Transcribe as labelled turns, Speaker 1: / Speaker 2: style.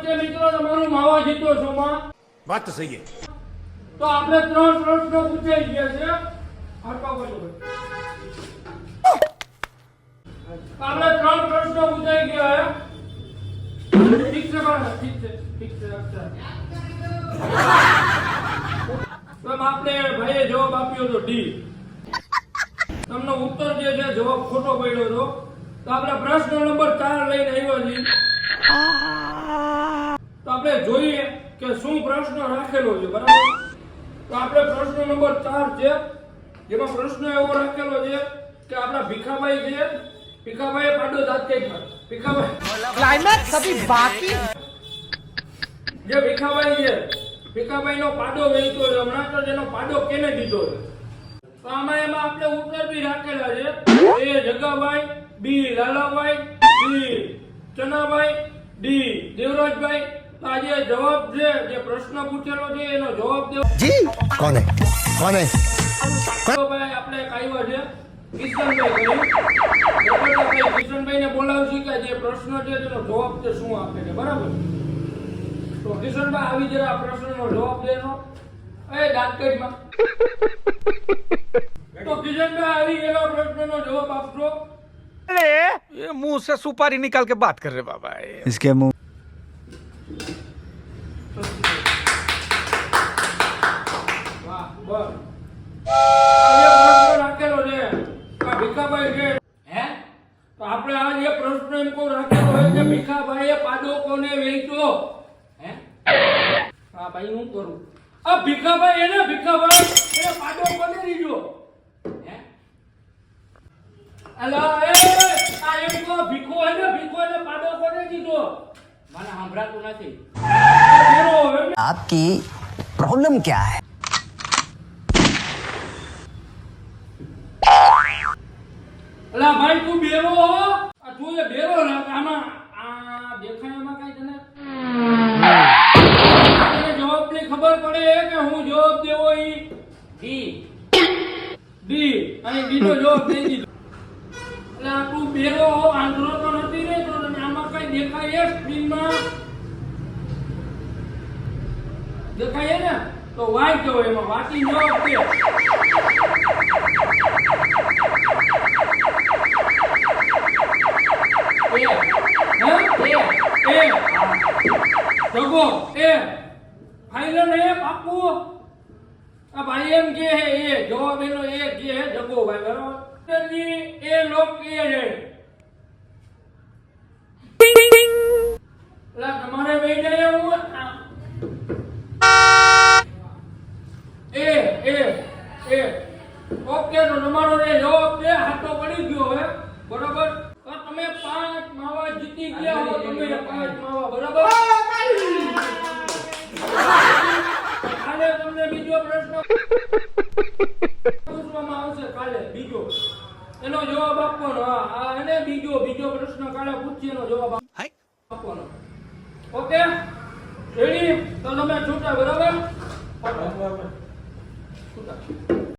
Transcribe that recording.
Speaker 1: વચ્ચે મિત્રો તમારું માવા જીતો છો માં
Speaker 2: વાત તો સહી છે
Speaker 1: તો આપણે 3 પ્રશ્નો પૂછાઈ ગયા છે હરપા બોલો આપણે 3 પ્રશ્નો પૂછાઈ ગયા ઠીક છે બાળક ઠીક છે અચ્છા તો આપણે ભાઈએ જવાબ આપ્યો તો ડી તમને ઉત્તર જે છે જવાબ ખોટો પડ્યો હતો તો આપણે પ્રશ્ન નંબર 4 લઈને આવ્યા છીએ તો આપણે જોઈએ કે શું પ્રશ્ન રાખેલો છે બરાબર તો આપણે પ્રશ્ન નંબર 4 છે જેમાં પ્રશ્ન એવો રાખેલો છે કે આપણા ભીખાભાઈ છે ભીખાભાઈએ પાડો દાંત કાઢ્યા ભીખાભાઈ
Speaker 3: क्लाइमैक्स अभी बाकी
Speaker 1: જે ભીખાભાઈ છે ભીખાભાઈનો પાડો વેચતો છે હમણાં તો જેનો પાડો કેને દીધો છે તો આમાં એમાં આપણે ઉત્તર બી રાખેલા છે એ જગાભાઈ બી લાલાભાઈ સી ચનાભાઈ ડી દેવરાજભાઈ તો આ જે જવાબ છે જે પ્રશ્ન પૂછેલો છે એનો જવાબ દેવો
Speaker 2: જી કોણ હે
Speaker 1: ભાઈ આપણે એક આવ્યા છે કિશનભાઈ કરી આપણે કિશનભાઈને બોલાવશું કે જે પ્રશ્ન છે તેનો જવાબ તે શું આપે છે બરાબર તો કિશનભાઈ આવી જરા પ્રશ્નનો જવાબ દેનો એ દાંતકડમાં તો કિશનભાઈ આવી ગયેલા પ્રશ્નનો જવાબ આપજો
Speaker 3: ये मुंह से सुपारी निकाल के बात कर रहे बाबा
Speaker 2: इसके मुंह
Speaker 1: વાહ બસ આ પ્રશ્ન રાખેલો છે આ ભીખાભાઈ છે હે તો આપણે આ જે પ્રશ્ન એમ કો રાખેલો હોય કે ભીખાભાઈએ પાડો કોને વેચ્યો હે આ ભાઈ હું કરું આ ભીખાભાઈ એને પાડો કોને દીધો હે અલા એ આ એમ કો ભીખો એને પાડો કોને દીધો મને સાંભળાતું નથી
Speaker 4: आपकी प्रॉब्लम क्या है
Speaker 1: અલા ભાઈ તું બેરો હો આ તું એ બેરો રાખ આમાં આ દેખાયામાં કઈ તને જવાબ ની ખબર પડે કે હું જવાબ દેવો ઈ ડી અને ડી નો જવાબ દઈ દીધો અલા તું બેરો હો આંધળો તો નથી રે તો આમાં કઈ દેખાય સ્ક્રીનમાં દેખાય ને તો વાંચ જો એમાં વાંચી જવાબ દે જગો એ ફાઇનલ એ બાપુ આ ભાઈ એમ કે હે એ જવાબ એનો એ કે હે જગો ભાઈ બરાબર એ લોક કે છે લા તમારે બેઈ જાય હું એ ઓકે તો તમારો એ જવાબ છે હાથો પડી ગયો હવે બરાબર તો તમે 5 માવા જીતી ગયા હો તમે 5 માવા બરાબર કાલે તમને બીજો પ્રશ્ન પૂછવામાં આવશે કાલે બીજો એનો જવાબ આપવાનો હા એને બીજો પ્રશ્ન કાલે પૂછીએ એનો જવાબ આપવાનો ઓકે રેડી તો તમે છૂટા બરાબર છૂટા